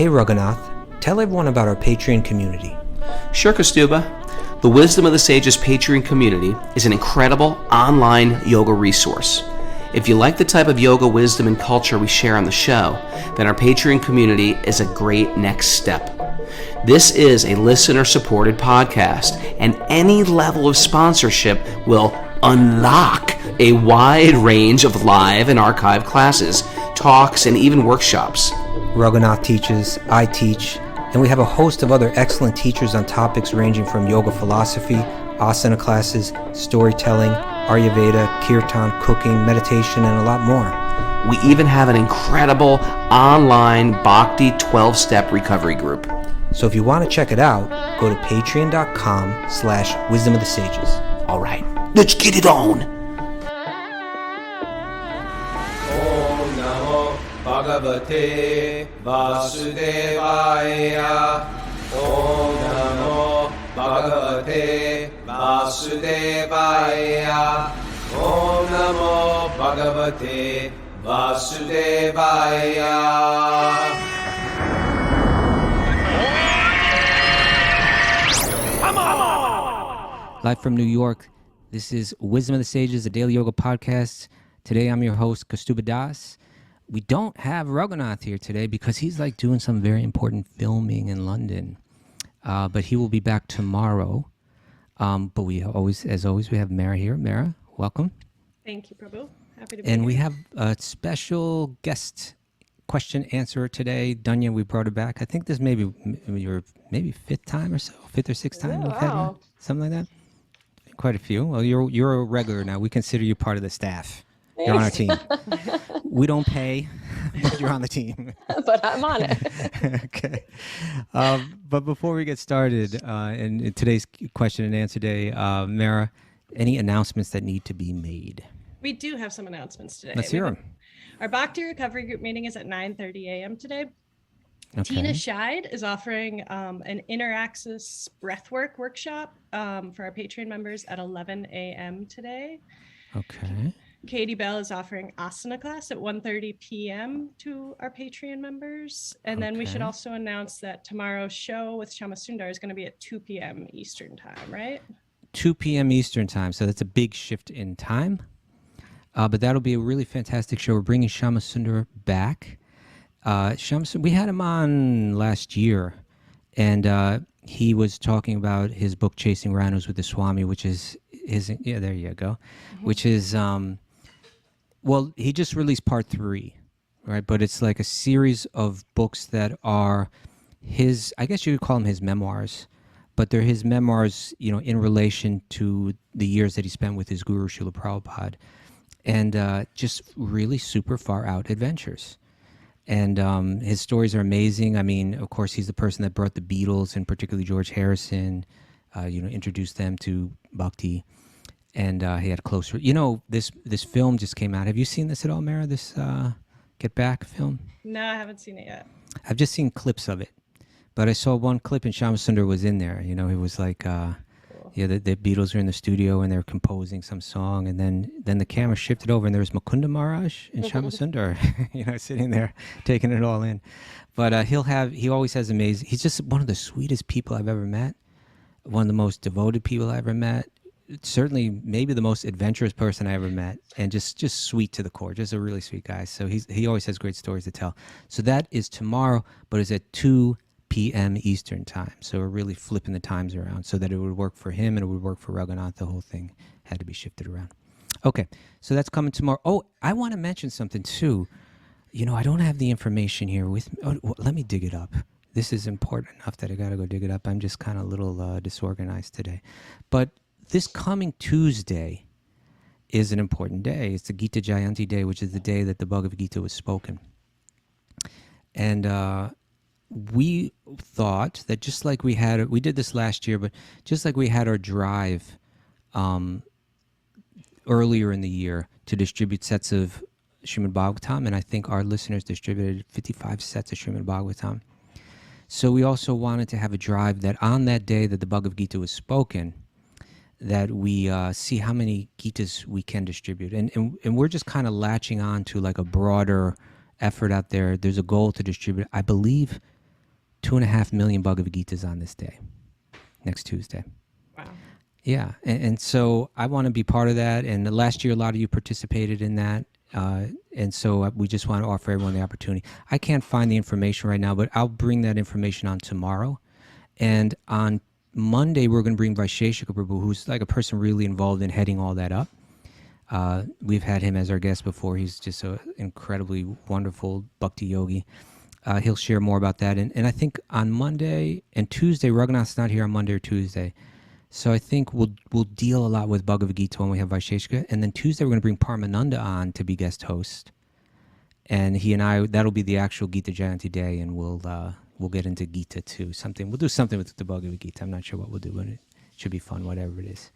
Hey Raghunath, tell everyone about our Patreon community. Sure, Kaustubha. The Wisdom of the Sages Patreon community is an incredible online yoga resource. If you like the type of yoga wisdom and culture we share on the show, then our Patreon community is a great next step. This is a listener-supported podcast, and any level of sponsorship will unlock a wide range of live and archived classes, talks, and even workshops. Raghunath teaches, I teach, and we have a host of other excellent teachers on topics ranging from yoga philosophy, asana classes, storytelling, Ayurveda, kirtan, cooking, meditation, and a lot more. We even have an incredible online Bhakti 12-step recovery group. So if you want to check it out, go to patreon.com/wisdom of the sages. All right, let's get it on. Om Namo Bhagavate Vasudevaya. Om Namo Bhagavate Vasudevaya. Om Namo Bhagavate Vasudevaya. Live from New York, this is Wisdom of the Sages, a daily yoga podcast. Today I'm your host, Kaustubha Das. We don't have Raghunath here today because he's like doing some very important filming in London. But he will be back tomorrow. But we always, as always, we have Mara here. Mara, welcome. Thank you, Prabhu. Happy to be And here. we have a special guest question answerer today. Dunya, we brought her back. I think this may be your fifth time or so, fifth or sixth time you've had her, wow. something like that. Quite a few. Well, you're a regular now. We consider you part of the staff. You're on our team. We don't pay, but you're on the team. But I'm on it. Okay. But before we get started, in today's question and answer day, Mara, any announcements that need to be made? We do have some announcements today. Let's hear them. Our Bhakti Recovery Group meeting is at 9:30 a.m. today. Okay. Tina Scheid is offering an inner axis breathwork workshop for our Patreon members at 11 a.m. today. Okay. Katie Bell is offering asana class at 1:30 p.m. to our Patreon members. And then we should Okay. also announce that tomorrow's show with Shama Sundar is going to be at 2 p.m. Eastern time, right? 2 p.m. Eastern time. So that's a big shift in time. But that'll be a really fantastic show. We're bringing Shama Sundar back. We had him on last year, and he was talking about his book Chasing Rhinos with the Swami, which is there you go, which is well, he just released part 3, right? But it's like a series of books that are his, I guess you could call them his memoirs, but they're his memoirs, in relation to the years that he spent with his guru Srila Prabhupada, and just really super far out adventures. And his stories are amazing. I mean, of course, he's the person that brought the Beatles, and particularly George Harrison, introduced them to Bhakti. And he had a closer, this film just came out. Have you seen this at all, Mara, this Get Back film? No, I haven't seen it yet. I've just seen clips of it. But I saw one clip and Shama Sundar was in there. It was like, the Beatles are in the studio and they're composing some song. And then the camera shifted over and there was Mukunda Maharaj and Shama Sundar, sitting there taking it all in. But he always has amazing, he's just one of the sweetest people I've ever met. One of the most devoted people I ever met. Certainly maybe the most adventurous person I ever met, and just sweet to the core, just a really sweet guy. So he always has great stories to tell. So that is tomorrow, but it's at 2 p.m. Eastern time. So we're really flipping the times around so that it would work for him and it would work for Raghunath. The whole thing had to be shifted around. Okay, so that's coming tomorrow. Oh, I want to mention something too. I don't have the information here with me. Oh, well, let me dig it up. This is important enough that I got to go dig it up. I'm just kind of a little disorganized today. But this coming Tuesday is an important day. It's the Gita Jayanti Day, which is the day that the Bhagavad Gita was spoken. And we thought that just like we did this last year, but just like we had our drive earlier in the year to distribute sets of Srimad Bhagavatam, and I think our listeners distributed 55 sets of Srimad Bhagavatam. So we also wanted to have a drive that on that day that the Bhagavad Gita was spoken, that we see how many Gitas we can distribute. And we're just kind of latching on to like a broader effort out there. There's a goal to distribute, I believe, 2.5 million Bhagavad Gitas on this day, next Tuesday. Wow. Yeah, and so I want to be part of that. And last year, a lot of you participated in that. And so we just want to offer everyone the opportunity. I can't find the information right now, but I'll bring that information on tomorrow. And on Monday, we're going to bring Vaisheshika Prabhu, who's like a person really involved in heading all that up. We've had him as our guest before. He's just an incredibly wonderful Bhakti-yogi. He'll share more about that. And I think on Monday and Tuesday, Raghunath's not here on Monday or Tuesday. So I think we'll deal a lot with Bhagavad Gita when we have Vaisheshika. And then Tuesday, we're going to bring Paramananda on to be guest host. And he and I, that'll be the actual Gita Jayanti day, and we'll get into Gita too. We'll do something with the Bhagavad Gita. I'm not sure what we'll do, but it should be fun, whatever it is.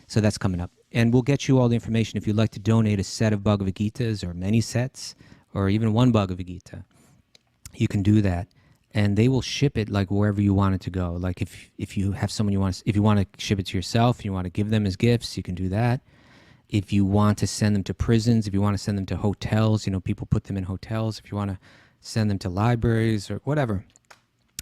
So that's coming up. And we'll get you all the information. If you'd like to donate a set of Bhagavad Gitas or many sets or even one Bhagavad Gita, you can do that. And they will ship it like wherever you want it to go. Like if you have someone if you want to ship it to yourself, you want to give them as gifts, you can do that. If you want to send them to prisons, if you want to send them to hotels, people put them in hotels. If you want to send them to libraries or whatever,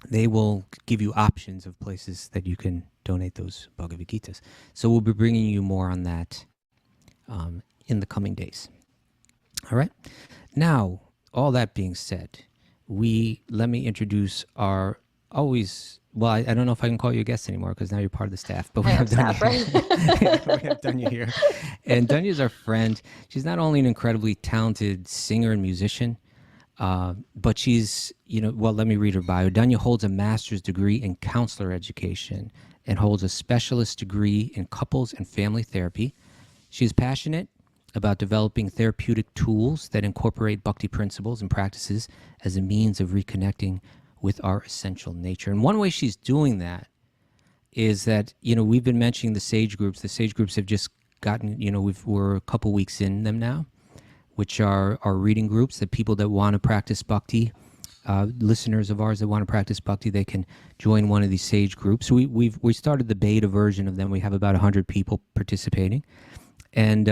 they will give you options of places that you can donate those Bhagavad Gitas. So we'll be bringing you more on that in the coming days. All right. Now, all that being said, let me introduce our I don't know if I can call you a guest anymore because now you're part of the staff, but we have Dunya. Right? We have Dunya here. And Dunya is our friend. She's not only an incredibly talented singer and musician, but she's, let me read her bio. Dunya holds a master's degree in counselor education and holds a specialist degree in couples and family therapy. She is passionate about developing therapeutic tools that incorporate bhakti principles and practices as a means of reconnecting with our essential nature. And one way she's doing that is that, we've been mentioning the sage groups. The sage groups have just gotten, we're a couple weeks in them now, which are our reading groups, that people that want to practice bhakti, listeners of ours that want to practice bhakti, they can join one of these sage groups. We started the beta version of them. We have about 100 people participating. And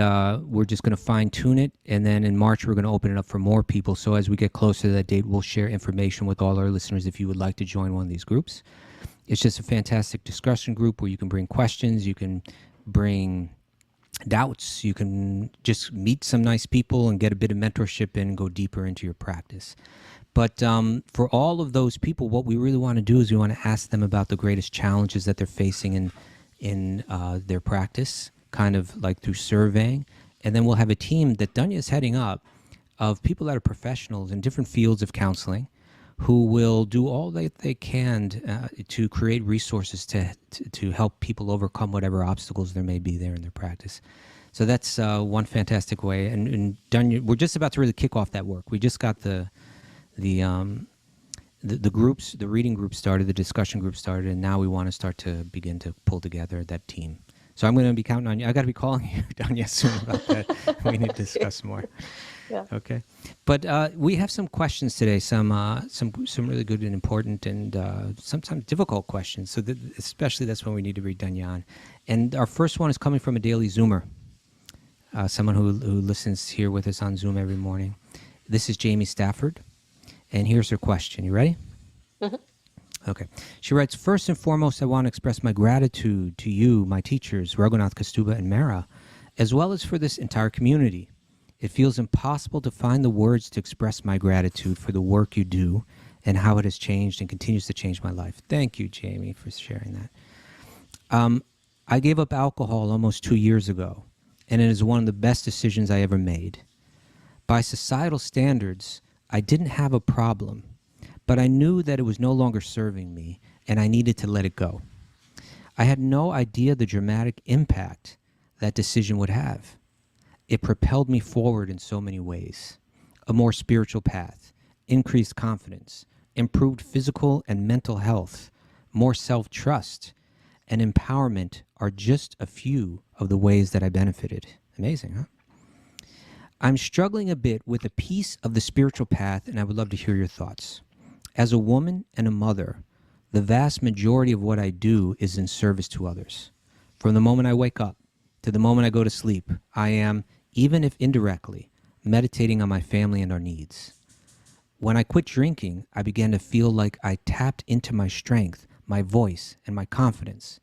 we're just going to fine-tune it. And then in March, we're going to open it up for more people. So as we get closer to that date, we'll share information with all our listeners if you would like to join one of these groups. It's just a fantastic discussion group where you can bring questions, you can bring doubts, you can just meet some nice people and get a bit of mentorship in and go deeper into your practice. But for all of those people, what we really want to do is we want to ask them about the greatest challenges that they're facing in their practice, kind of like through surveying. And then we'll have a team that Dunya is heading up of people that are professionals in different fields of counseling who will do all that they can to create resources to help people overcome whatever obstacles there may be there in their practice. So that's one fantastic way. And Dunya, we're just about to really kick off that work. We just got the groups, the reading group started, the discussion group started, and now we want to start to begin to pull together that team. So I'm going to be counting on you. I got to be calling you, Dunya, soon about that. We need to discuss more. Yeah. Okay. But we have some questions today, some really good and important and sometimes difficult questions. So especially that's when we need to read Dunya on. And our first one is coming from a daily Zoomer, someone who listens here with us on Zoom every morning. This is Jamie Stafford. And here's her question. You ready? Mm-hmm. Okay. She writes, first and foremost, I want to express my gratitude to you, my teachers, Raghunath, Kaustubha, and Mara, as well as for this entire community. It feels impossible to find the words to express my gratitude for the work you do and how it has changed and continues to change my life. Thank you, Jamie, for sharing that. I gave up alcohol almost 2 years ago, and it is one of the best decisions I ever made. By societal standards, I didn't have a problem, but I knew that it was no longer serving me, and I needed to let it go. I had no idea the dramatic impact that decision would have. It propelled me forward in so many ways. A more spiritual path, increased confidence, improved physical and mental health, more self-trust, and empowerment are just a few of the ways that I benefited. Amazing, huh? I'm struggling a bit with a piece of the spiritual path, and I would love to hear your thoughts. As a woman and a mother, the vast majority of what I do is in service to others. From the moment I wake up to the moment I go to sleep, I am, even if indirectly, meditating on my family and our needs. When I quit drinking, I began to feel like I tapped into my strength, my voice, and my confidence.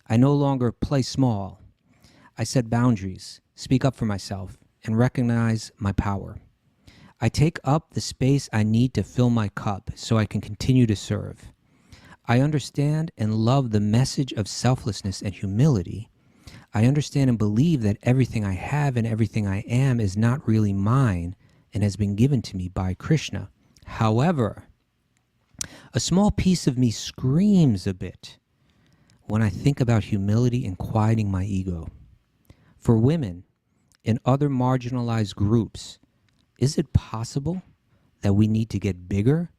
I no longer play small. I set boundaries, speak up for myself, and recognize my power. I take up the space I need to fill my cup so I can continue to serve. I understand and love the message of selflessness and humility. I understand and believe that everything I have and everything I am is not really mine and has been given to me by Krishna. However, a small piece of me screams a bit when I think about humility and quieting my ego. For women in other marginalized groups, is it possible that we need to get bigger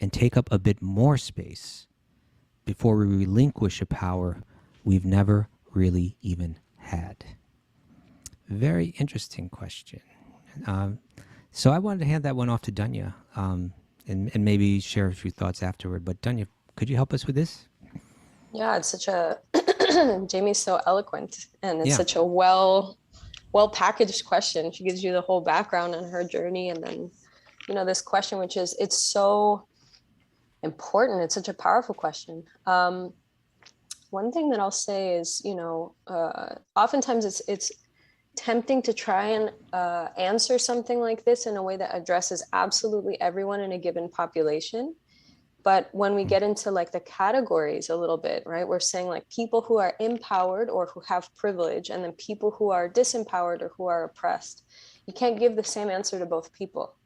and take up a bit more space before we relinquish a power we've never really even had? Very interesting question. So I wanted to hand that one off to Dunya, and maybe share a few thoughts afterward. But Dunya, could you help us with this? Yeah, it's such a Jamie's so eloquent, and it's Yeah. such a well packaged question. She gives you the whole background on her journey, and then this question, which is, it's so important. It's such a powerful question. One thing that I'll say is, oftentimes it's tempting to try and answer something like this in a way that addresses absolutely everyone in a given population. But when we get into like the categories a little bit, right, we're saying like people who are empowered or who have privilege, and then people who are disempowered or who are oppressed. You can't give the same answer to both people,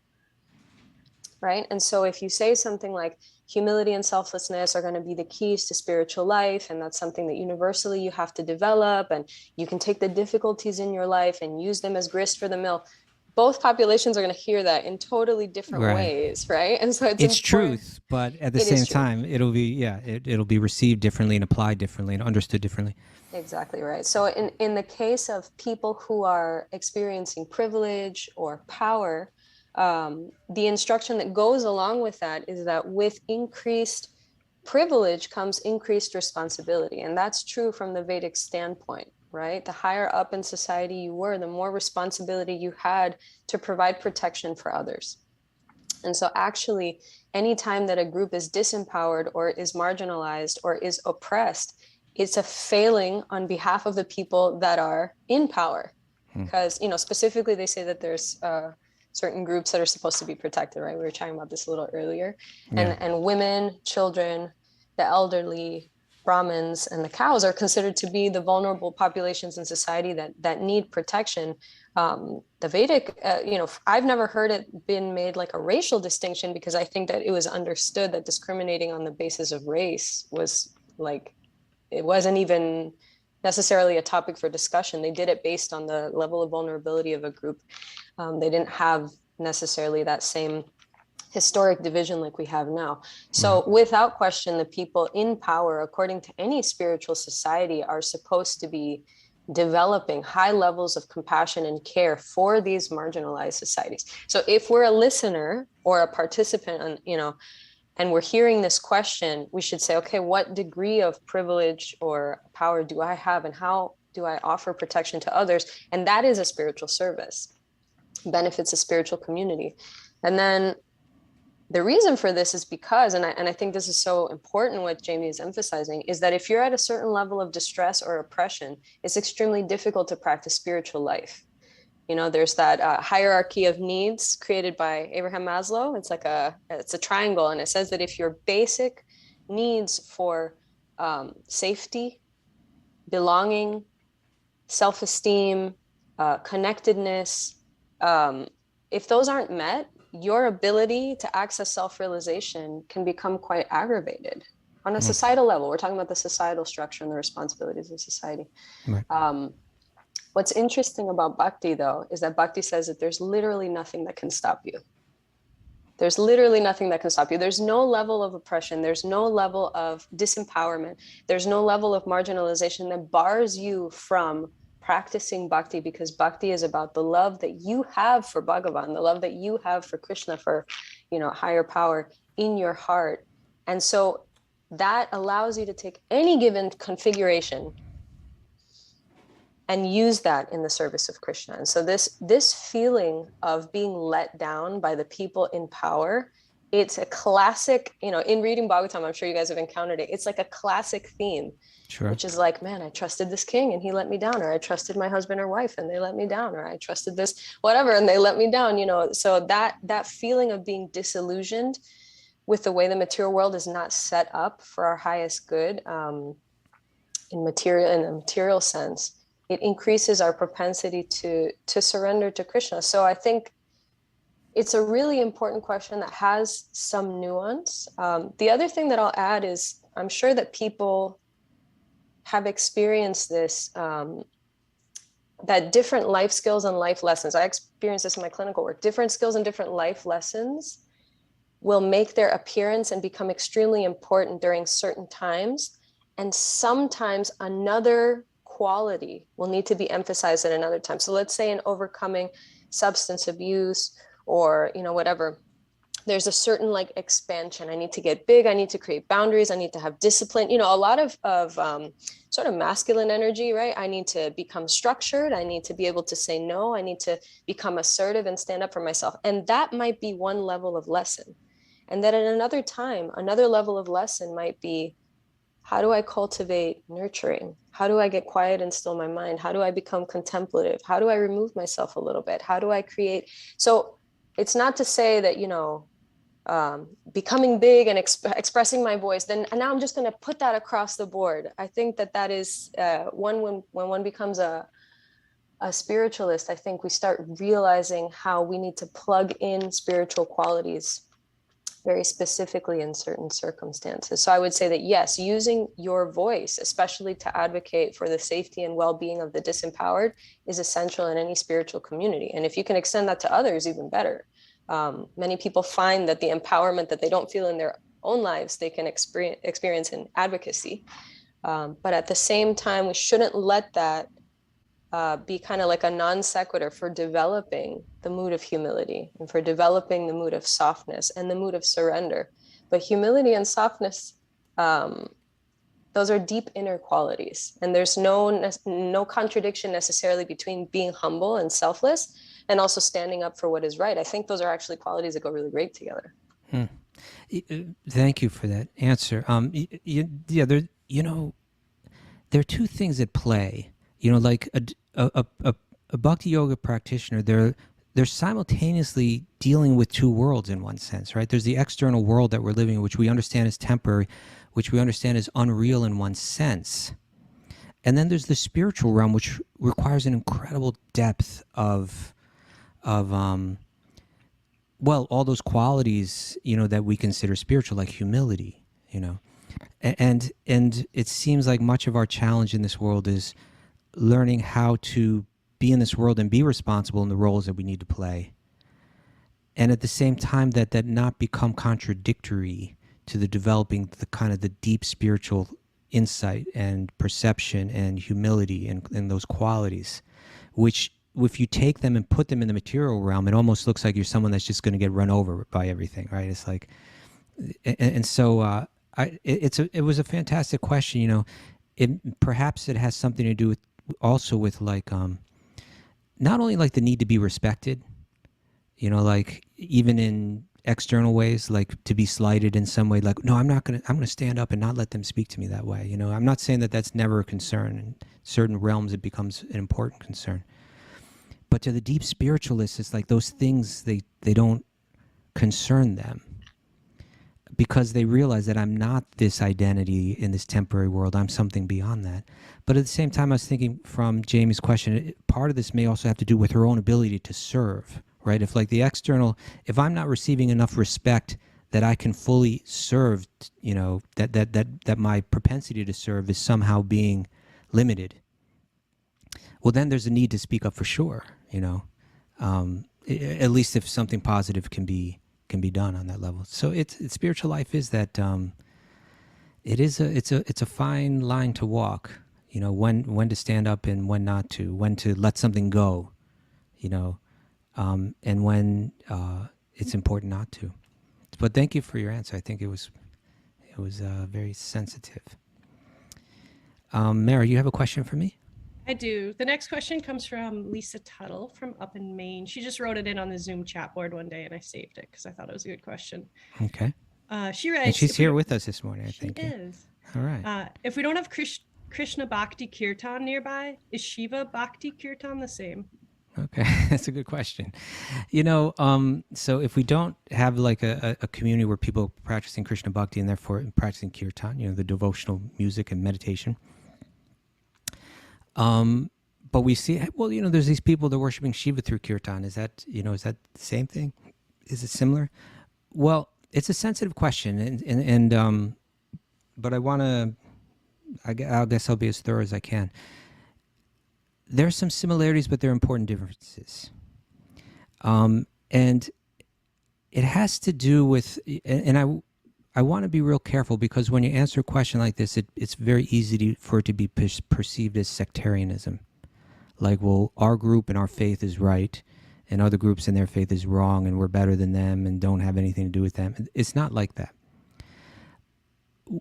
right? And so if you say something like humility and selflessness are going to be the keys to spiritual life, and that's something that universally you have to develop, and you can take the difficulties in your life and use them as grist for the mill, both populations are going to hear that in totally different ways, right? And so it's truth, but at the same time, it'll be it'll be received differently and applied differently and understood differently. Exactly right. So in the case of people who are experiencing privilege or power, the instruction that goes along with that is that with increased privilege comes increased responsibility. And that's true from the Vedic standpoint, right? The higher up in society you were, the more responsibility you had to provide protection for others. And so actually, anytime that a group is disempowered or is marginalized or is oppressed, it's a failing on behalf of the people that are in power. Because, specifically, they say that there's certain groups that are supposed to be protected, right? We were talking about this a little earlier. And women, children, the elderly, Brahmins, and the cows are considered to be the vulnerable populations in society that need protection. The Vedic, I've never heard it been made like a racial distinction, because I think that it was understood that discriminating on the basis of race was like, it wasn't even necessarily a topic for discussion. They did it based on the level of vulnerability of a group. They didn't have necessarily that same historic division like we have now. So without question, the people in power, according to any spiritual society, are supposed to be developing high levels of compassion and care for these marginalized societies. So if we're a listener or a participant, and we're hearing this question, we should say, okay, what degree of privilege or power do I have, and how do I offer protection to others? And that is a spiritual service, benefits a spiritual community. And then the reason for this is because, and I think this is so important, what Jamie is emphasizing, is that if you're at a certain level of distress or oppression, it's extremely difficult to practice spiritual life. There's that hierarchy of needs created by Abraham Maslow. It's a triangle, and it says that if your basic needs for safety, belonging, self-esteem, connectedness, if those aren't met, your ability to access self-realization can become quite aggravated on a societal level. We're talking about the societal structure and the responsibilities of society. Right. What's interesting about Bhakti, though, is that Bhakti says that there's literally nothing that can stop you. There's literally nothing that can stop you. There's no level of oppression. There's no level of disempowerment. There's no level of marginalization that bars you from practicing Bhakti, because Bhakti is about the love that you have for Bhagavan, the love that you have for Krishna, for, higher power in your heart. And so that allows you to take any given configuration and use that in the service of Krishna. And so this feeling of being let down by the people in power it's a classic, in reading Bhagavatam, I'm sure you guys have encountered it. It's like a classic theme, Sure. which is like, man, I trusted this king and he let me down, or I trusted my husband or wife and they let me down, or I trusted this whatever and they let me down, So that feeling of being disillusioned with the way the material world is not set up for our highest good, in a material sense, it increases our propensity to surrender to Krishna. So I think it's a really important question that has some nuance. The other thing that I'll add is I'm sure that people have experienced this, that different life skills and life lessons. I experienced this in my clinical work. Different skills and different life lessons will make their appearance and become extremely important during certain times. And sometimes another quality will need to be emphasized at another time. So let's say in overcoming substance abuse or, whatever, there's a certain like expansion. I need to get big. I need to create boundaries. I need to have discipline. A lot of sort of masculine energy, right? I need to become structured. I need to be able to say no. I need to become assertive and stand up for myself. And that might be one level of lesson. And then at another time, another level of lesson might be, how do I cultivate nurturing? How do I get quiet and still my mind? How do I become contemplative? How do I remove myself a little bit? How do I create? So it's not to say that, becoming big and expressing my voice, then and now I'm just going to put that across the board. I think that is when one becomes a spiritualist, I think we start realizing how we need to plug in spiritual qualities very specifically in certain circumstances. So I would say that yes, using your voice, especially to advocate for the safety and well-being of the disempowered, is essential in any spiritual community. And if you can extend that to others, even better. Many people find that the empowerment that they don't feel in their own lives, they can experience in advocacy. But at the same time, we shouldn't let that be kind of like a non sequitur for developing the mood of humility and for developing the mood of softness and the mood of surrender. But humility and softness, those are deep inner qualities. And there's no contradiction necessarily between being humble and selfless and also standing up for what is right. I think those are actually qualities that go really great together. Thank you for that answer. There are two things at play. Like a bhakti yoga practitioner, they're simultaneously dealing with two worlds in one sense, right? There's the external world that we're living in, which we understand is temporary, which we understand is unreal in one sense. And then there's the spiritual realm, which requires an incredible depth of all those qualities, that we consider spiritual, like humility, and it seems like much of our challenge in this world is learning how to be in this world and be responsible in the roles that we need to play. And at the same time that not become contradictory to the developing the kind of the deep spiritual insight and perception and humility and those qualities, which if you take them and put them in the material realm, it almost looks like you're someone that's just going to get run over by everything, right? It's like, so it was a fantastic question. Perhaps it has something to do with also with like not only like the need to be respected, like even in external ways, like to be slighted in some way, like, no, I'm going to stand up and not let them speak to me that way. I'm not saying that that's never a concern. In certain realms, it becomes an important concern. But to the deep spiritualists, it's like those things, they don't concern them because they realize that I'm not this identity in this temporary world. I'm something beyond that. But at the same time, I was thinking from Jamie's question, part of this may also have to do with her own ability to serve, right? If like the external, if I'm not receiving enough respect that I can fully serve, that my propensity to serve is somehow being limited, well, then there's a need to speak up for sure, at least if something positive can be done on that level. So it's spiritual life is that it's a fine line to walk, when to stand up and when not to, when to let something go, and when it's important not to. But thank you for your answer. I think it was very sensitive. Mary, you have a question for me? I do. The next question comes from Lisa Tuttle from up in Maine. She just wrote it in on the Zoom chat board one day, and I saved it because I thought it was a good question. Okay. She writes, And she's here with us this morning, I she think. is. All right. If we don't have Krishna Bhakti Kirtan nearby, is Shiva Bhakti Kirtan the same? Okay, that's a good question. So if we don't have like a community where people are practicing Krishna Bhakti and therefore practicing kirtan, the devotional music and meditation, but we see, well, there's these people that are worshiping Shiva through kirtan. Is that the same thing? Is it similar? Well, it's a sensitive question, and but I guess I'll be as thorough as I can. There are some similarities, but there are important differences. And it has to do with, and I want to be real careful, because when you answer a question like this, it's very easy for it to be perceived as sectarianism. Like, well, our group and our faith is right, and other groups and their faith is wrong, and we're better than them and don't have anything to do with them. It's not like that.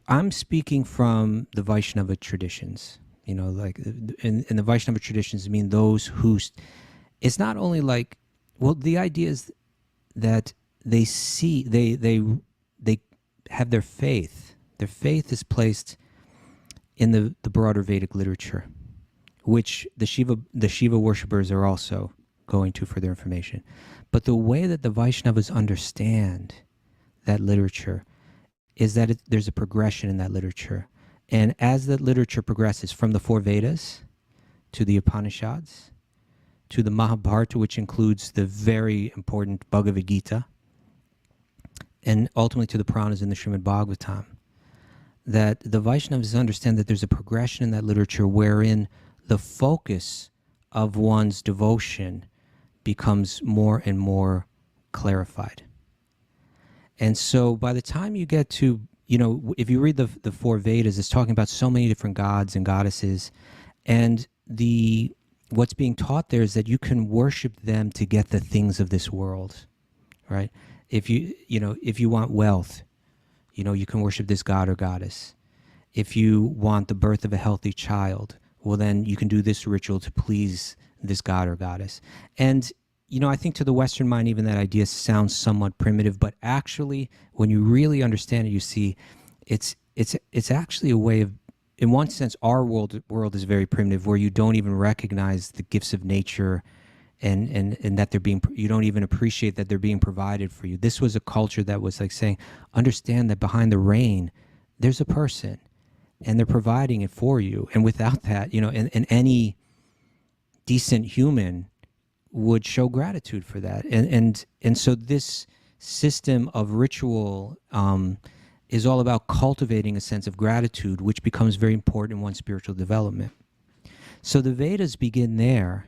I'm speaking from the Vaishnava traditions. Like in the Vaishnava traditions, I mean those who, it's not only like, well, the idea is that they have their faith. Their faith is placed in the broader Vedic literature, which the Shiva worshippers are also going to for their information. But the way that the Vaishnavas understand that literature is that there's a progression in that literature. And as that literature progresses from the four Vedas to the Upanishads to the Mahabharata, which includes the very important Bhagavad Gita, and ultimately to the Puranas and the Srimad Bhagavatam, that the Vaishnavas understand that there's a progression in that literature wherein the focus of one's devotion becomes more and more clarified. And so by the time you get to, if you read the four Vedas, it's talking about so many different gods and goddesses, and what's being taught there is that you can worship them to get the things of this world, right? If you want wealth, you can worship this god or goddess. If you want the birth of a healthy child, well, then you can do this ritual to please this god or goddess. And I think to the Western mind, even that idea sounds somewhat primitive, but actually, when you really understand it, you see it's actually a way of, in one sense, our world is very primitive, where you don't even recognize the gifts of nature, and that you don't even appreciate that they're being provided for you. This was a culture that was like saying, understand that behind the rain, there's a person, and they're providing it for you. And without that, and any decent human would show gratitude for that. And so this system of ritual is all about cultivating a sense of gratitude, which becomes very important in one's spiritual development. So the Vedas begin there,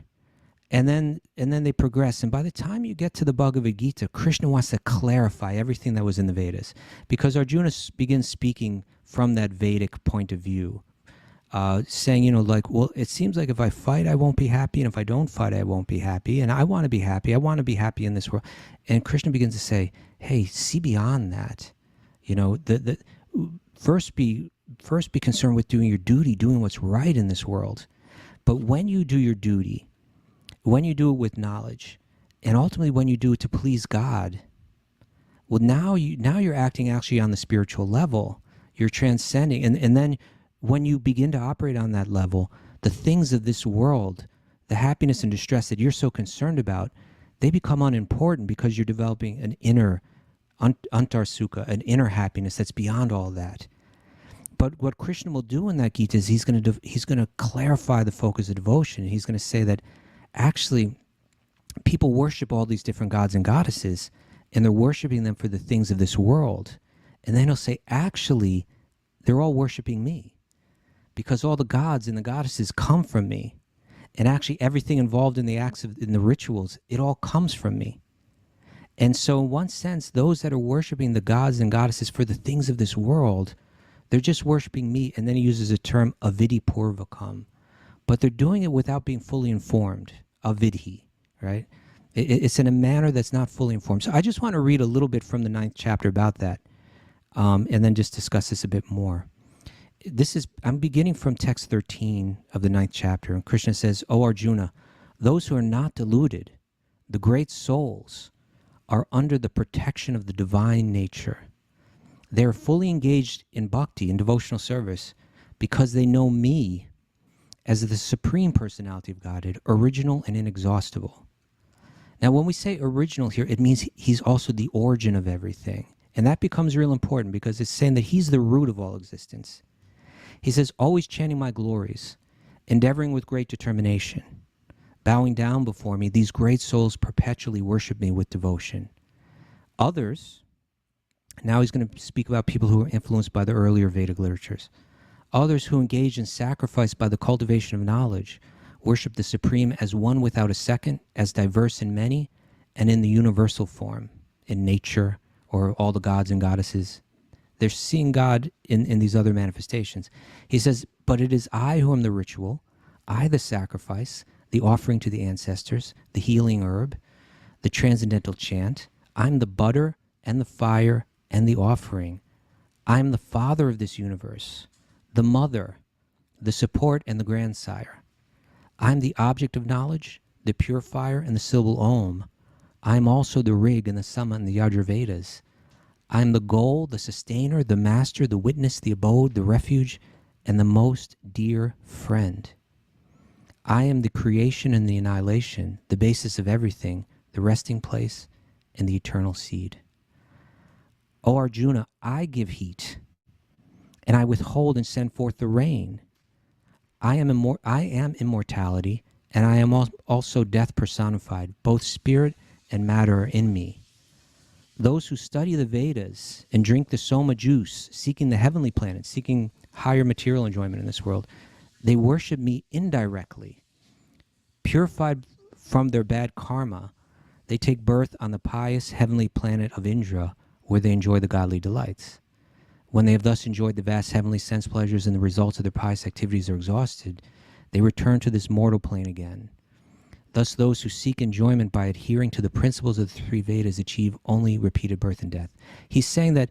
and then they progress. And by the time you get to the Bhagavad Gita, Krishna wants to clarify everything that was in the Vedas, because Arjuna begins speaking from that Vedic point of view, saying, well, it seems like if I fight, I won't be happy, and if I don't fight, I won't be happy, and I want to be happy. I want to be happy in this world. And Krishna begins to say, hey, see beyond that. First be concerned with doing your duty, doing what's right in this world. But when you do your duty, when you do it with knowledge, and ultimately when you do it to please God, well, now you're acting actually on the spiritual level. You're transcending, and then when you begin to operate on that level, the things of this world, the happiness and distress that you're so concerned about, they become unimportant, because you're developing an inner antarsukha, an inner happiness that's beyond all that. But what Krishna will do in that Gita is he's going to clarify the focus of devotion. He's going to say that actually people worship all these different gods and goddesses, and they're worshiping them for the things of this world. And then he'll say, actually, they're all worshiping me, because all the gods and the goddesses come from me. And actually everything involved in the acts in the rituals, it all comes from me. And so in one sense, those that are worshiping the gods and goddesses for the things of this world, they're just worshiping me. And then he uses a term, avidhi purvakam. But they're doing it without being fully informed, avidhi, right? It's in a manner that's not fully informed. So I just want to read a little bit from the 9th chapter about that, and then just discuss this a bit more. I'm beginning from text 13 of the 9th chapter, and Krishna says, "O Arjuna, those who are not deluded, the great souls, are under the protection of the divine nature. They are fully engaged in bhakti, in devotional service, because they know me as the supreme personality of Godhead, original and inexhaustible." Now, when we say original here, it means he's also the origin of everything. And that becomes real important because it's saying that he's the root of all existence. He says, "Always chanting my glories, endeavoring with great determination, bowing down before me, these great souls perpetually worship me with devotion. Others," now he's going to speak about people who are influenced by the earlier Vedic literatures. "Others who engage in sacrifice by the cultivation of knowledge worship the Supreme as one without a second, as diverse in many, and in the universal form, in nature, or all the gods and goddesses." They're seeing God in these other manifestations. He says, "But it is I who am the ritual, I the sacrifice, the offering to the ancestors, the healing herb, the transcendental chant. I'm the butter and the fire and the offering. I'm the father of this universe, the mother, the support and the grandsire. I'm the object of knowledge, the purifier and the syllable Om. I'm also the rig and the Sama and the Yajurvedas. I'm the goal, the sustainer, the master, the witness, the abode, the refuge, and the most dear friend. I am the creation and the annihilation, the basis of everything, the resting place, and the eternal seed. O Arjuna, I give heat, and I withhold and send forth the rain. I am immortality, and I am also death personified. Both spirit and matter are in me. Those who study the Vedas and drink the Soma juice, seeking the heavenly planets, seeking higher material enjoyment in this world, they worship me indirectly. Purified from their bad karma, they take birth on the pious heavenly planet of Indra, where they enjoy the godly delights. When they have thus enjoyed the vast heavenly sense pleasures and the results of their pious activities are exhausted, they return to this mortal plane again. Thus, those who seek enjoyment by adhering to the principles of the three Vedas achieve only repeated birth and death." He's saying that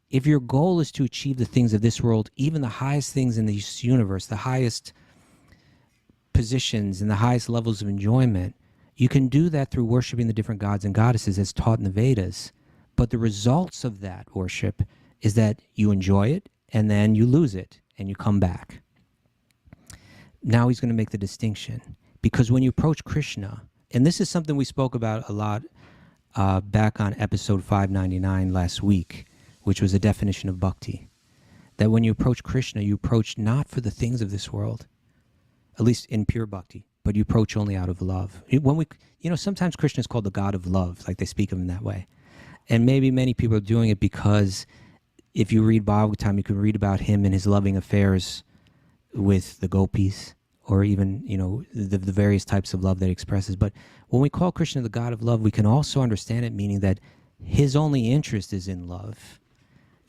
if your goal is to achieve the things of this world, even the highest things in this universe, the highest positions and the highest levels of enjoyment, you can do that through worshiping the different gods and goddesses as taught in the Vedas. But the results of that worship is that you enjoy it and then you lose it and you come back. Now he's going to make the distinction. Because when you approach Krishna, and this is something we spoke about a lot back on episode 599 last week, which was a definition of bhakti, that when you approach Krishna, you approach not for the things of this world, at least in pure bhakti, but you approach only out of love. Sometimes Krishna is called the God of love, like they speak of him that way. And maybe many people are doing it because if you read Bhagavatam, you can read about him and his loving affairs with the gopis, or even, the various types of love that he expresses. But when we call Krishna the God of love, we can also understand it meaning that his only interest is in love.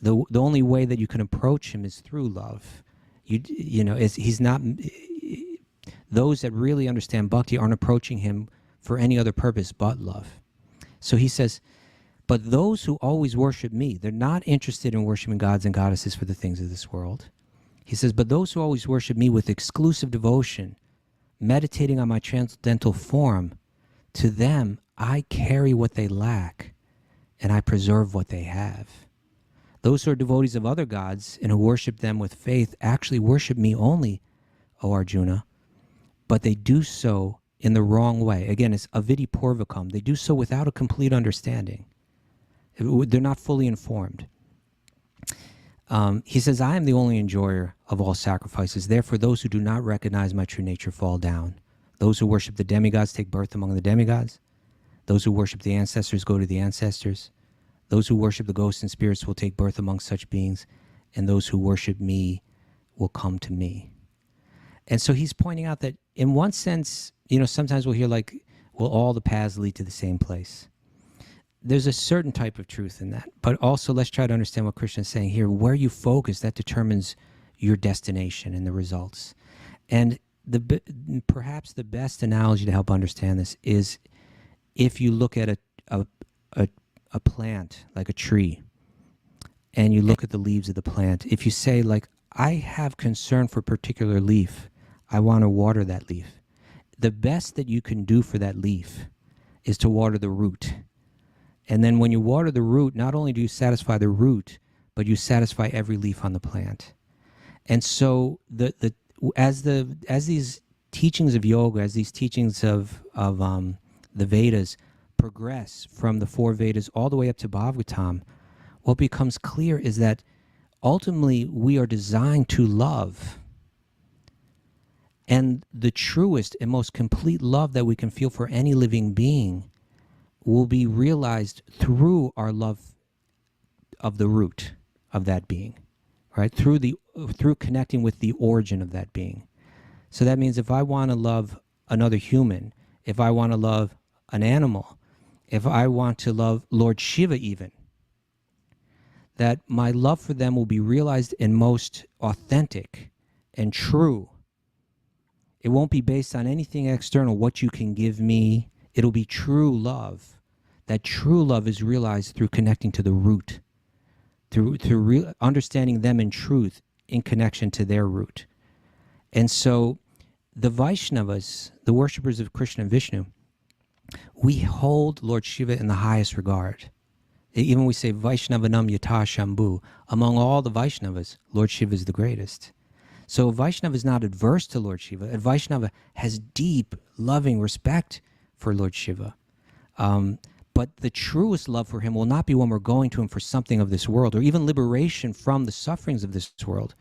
The only way that you can approach him is through love. He's not. Those that really understand bhakti aren't approaching him for any other purpose but love. So he says, "But those who always worship me," they're not interested in worshiping gods and goddesses for the things of this world. He says, "But those who always worship me with exclusive devotion, meditating on my transcendental form, to them I carry what they lack, and I preserve what they have. Those who are devotees of other gods and who worship them with faith actually worship me only, O Arjuna, but they do so in the wrong way." Again, it's avidi purvakam. They do so without a complete understanding. They're not fully informed. He says, "I am the only enjoyer of all sacrifices. Therefore, those who do not recognize my true nature fall down. Those who worship the demigods take birth among the demigods. Those who worship the ancestors go to the ancestors. Those who worship the ghosts and spirits will take birth among such beings. And those who worship me will come to me." And so he's pointing out that in one sense, sometimes we'll hear all the paths lead to the same place. There's a certain type of truth in that. But also let's try to understand what Krishna is saying here. Where you focus, that determines your destination and the results. And perhaps the best analogy to help understand this is if you look at a plant, like a tree, and you look at the leaves of the plant. If you say, I have concern for a particular leaf. I want to water that leaf. The best that you can do for that leaf is to water the root. And then when you water the root, not only do you satisfy the root, but you satisfy every leaf on the plant. And so as these teachings of yoga, as these teachings of the Vedas progress from the 4 Vedas all the way up to Bhagavatam, what becomes clear is that ultimately we are designed to love. And the truest and most complete love that we can feel for any living being will be realized through our love of the root of that being, right? Through connecting with the origin of that being. So that means if I want to love another human, if I want to love an animal, if I want to love Lord Shiva even, that my love for them will be realized and most authentic and true. It won't be based on anything external, what you can give me. It'll be true love. That true love is realized through connecting to the root, through understanding them in truth in connection to their root. And so the Vaishnavas, the worshippers of Krishna and Vishnu, we hold Lord Shiva in the highest regard. Even we say Vaishnavanam Yata Shambhu. Among all the Vaishnavas, Lord Shiva is the greatest. So Vaishnava is not adverse to Lord Shiva. A Vaishnava has deep, loving respect for Lord Shiva. But the truest love for him will not be when we're going to him for something of this world, or even liberation from the sufferings of this world.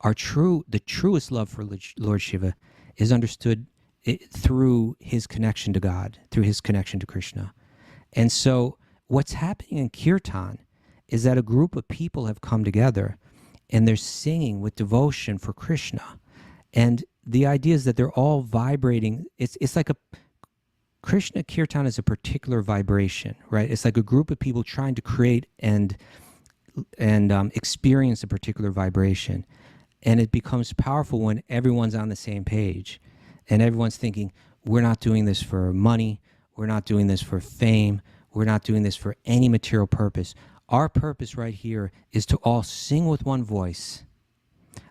The truest love for Lord Shiva is understood through his connection to God, through his connection to Krishna. And so what's happening in kirtan is that a group of people have come together and they're singing with devotion for Krishna. And the idea is that they're all vibrating. It's like Krishna kirtan is a particular vibration, right? It's like a group of people trying to create and experience a particular vibration. And it becomes powerful when everyone's on the same page and everyone's thinking, we're not doing this for money. We're not doing this for fame. We're not doing this for any material purpose. Our purpose right here is to all sing with one voice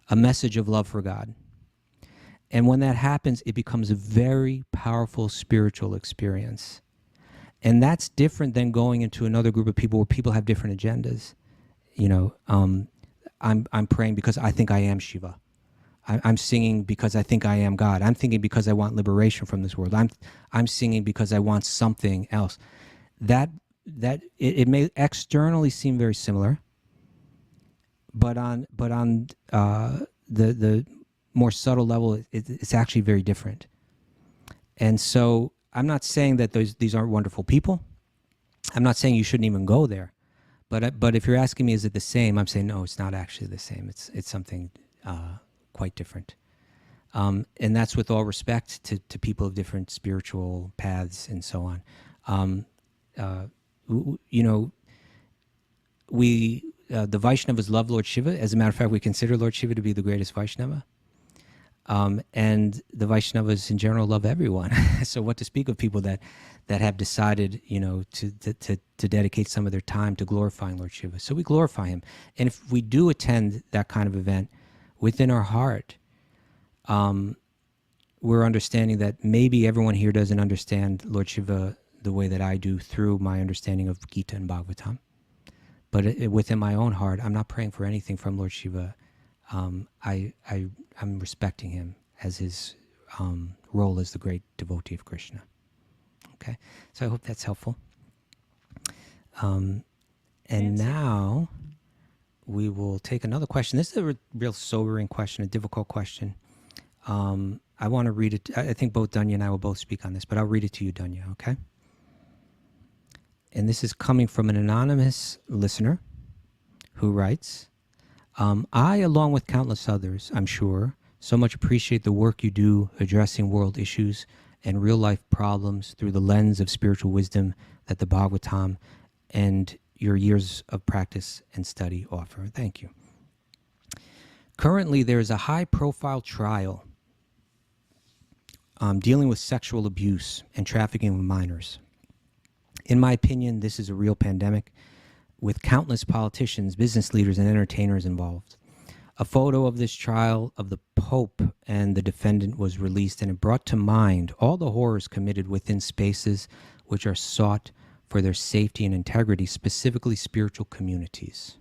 a message of love for God. And when that happens, it becomes a very powerful spiritual experience. And that's different than going into another group of people where people have different agendas. You know, I'm praying because I think I am Shiva. I'm singing because I think I am God. I'm thinking because I want liberation from this world. I'm singing because I want something else. That it may externally seem very similar, but on the more subtle level, it's actually very different. And so I'm not saying that these aren't wonderful people. I'm not saying you shouldn't even go there. But if you're asking me, is it the same? I'm saying, no, it's not actually the same. It's something quite different. And that's with all respect to people of different spiritual paths and so on. You know, the Vaishnavas love Lord Shiva. As a matter of fact, we consider Lord Shiva to be the greatest Vaishnava. And the Vaishnavas in general love everyone. So what to speak of people that have decided, you know, to dedicate some of their time to glorifying Lord Shiva. So we glorify him. And if we do attend that kind of event, within our heart, we're understanding that maybe everyone here doesn't understand Lord Shiva the way that I do through my understanding of Gita and Bhagavatam. But within my own heart, I'm not praying for anything from Lord Shiva. I'm respecting him as his role as the great devotee of Krishna. Okay, so I hope that's helpful. And now we will take another question. This is a real sobering question, a difficult question. I want to read it. I think both Danya and I will both speak on this, but I'll read it to you, Danya, okay? And this is coming from an anonymous listener who writes, I, along with countless others, I'm sure, so much appreciate the work you do addressing world issues and real-life problems through the lens of spiritual wisdom that the Bhagavatam and your years of practice and study offer. Thank you. Currently, there is a high-profile trial dealing with sexual abuse and trafficking of minors. In my opinion, this is a real pandemic with countless politicians, business leaders, and entertainers involved. A photo of this trial of the Pope and the defendant was released, and it brought to mind all the horrors committed within spaces which are sought for their safety and integrity, specifically spiritual communities.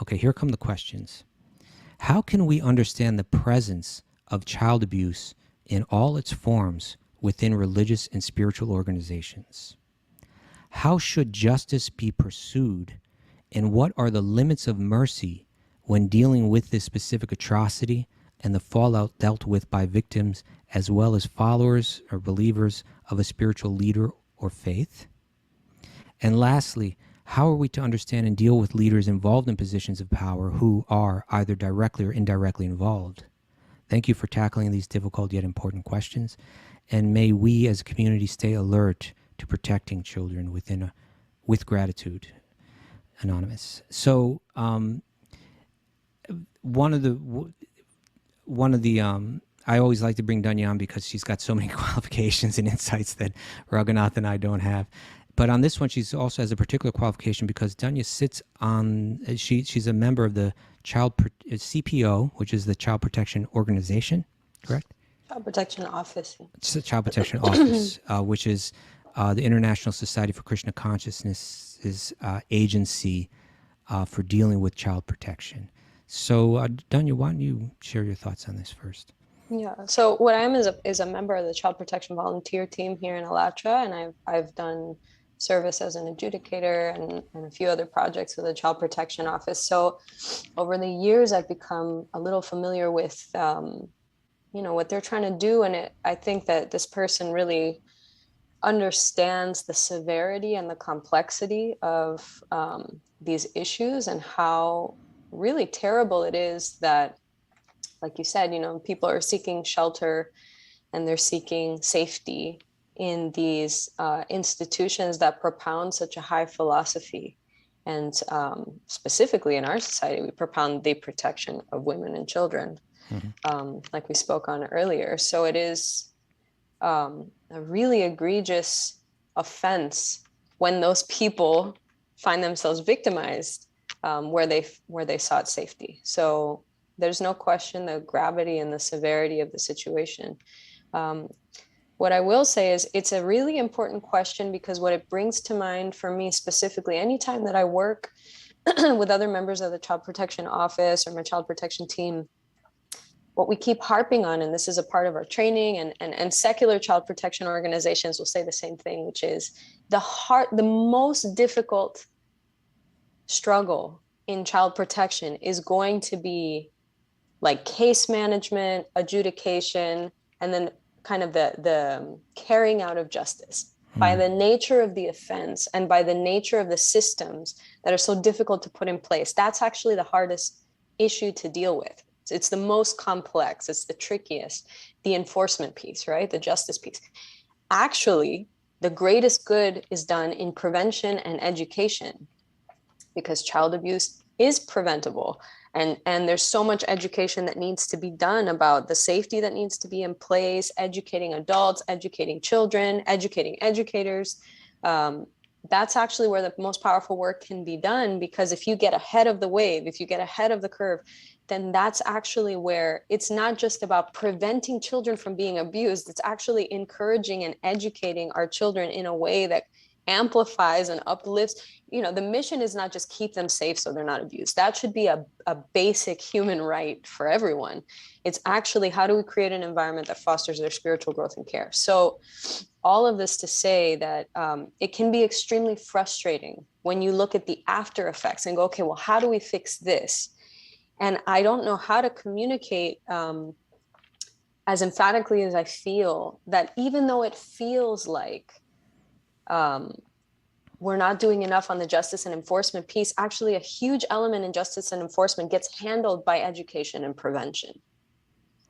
Okay, here come the questions. How can we understand the presence of child abuse in all its forms within religious and spiritual organizations? How should justice be pursued, and what are the limits of mercy when dealing with this specific atrocity and the fallout dealt with by victims as well as followers or believers of a spiritual leader or faith? And lastly, how are we to understand and deal with leaders involved in positions of power who are either directly or indirectly involved? Thank you for tackling these difficult yet important questions, and may we as a community stay alert to protecting children with gratitude. Anonymous. So one of the I always like to bring Dunya on because she's got so many qualifications and insights that Raghunath and I don't have. But on this one, she's also has a particular qualification because Dunya sits on, she's a member of the CPO, which is the Child Protection Organization, correct? Child Protection Office. It's the Child Protection Office, which is the International Society for Krishna Consciousness's agency for dealing with child protection. So, Dunya, why don't you share your thoughts on this first? Yeah. So what I am is a member of the Child Protection Volunteer Team here in Alatra, and I've done service as an adjudicator and a few other projects with the Child Protection Office. So over the years, I've become a little familiar with, what they're trying to do. And I think that this person really understands the severity and the complexity of these issues and how really terrible it is that, like you said, people are seeking shelter and they're seeking safety in these institutions that propound such a high philosophy. And specifically in our society, we propound the protection of women and children, like we spoke on earlier. So it is a really egregious offense when those people find themselves victimized where they sought safety. So there's no question the gravity and the severity of the situation. What I will say is it's a really important question because what it brings to mind for me specifically, anytime that I work with other members of the Child Protection Office or my Child Protection team, what we keep harping on, and this is a part of our training, and secular child protection organizations will say the same thing, which is the most difficult struggle in child protection is going to be like case management, adjudication, and then kind of the carrying out of justice by the nature of the offense and by the nature of the systems that are so difficult to put in place. That's actually the hardest issue to deal with. It's the most complex. It's the trickiest, the enforcement piece, right? The justice piece. Actually, the greatest good is done in prevention and education because child abuse is preventable. And there's so much education that needs to be done about the safety that needs to be in place, educating adults, educating children, educating educators. That's actually where the most powerful work can be done, because if you get ahead of the wave, if you get ahead of the curve, then that's actually where it's not just about preventing children from being abused. It's actually encouraging and educating our children in a way that amplifies and uplifts. The mission is not just keep them safe so they're not abused. That should be a basic human right for everyone. It's actually, how do we create an environment that fosters their spiritual growth and care? So all of this to say that it can be extremely frustrating when you look at the after effects and go, okay, well, how do we fix this? And I don't know how to communicate as emphatically as I feel that even though it feels like we're not doing enough on the justice and enforcement piece, actually a huge element in justice and enforcement gets handled by education and prevention.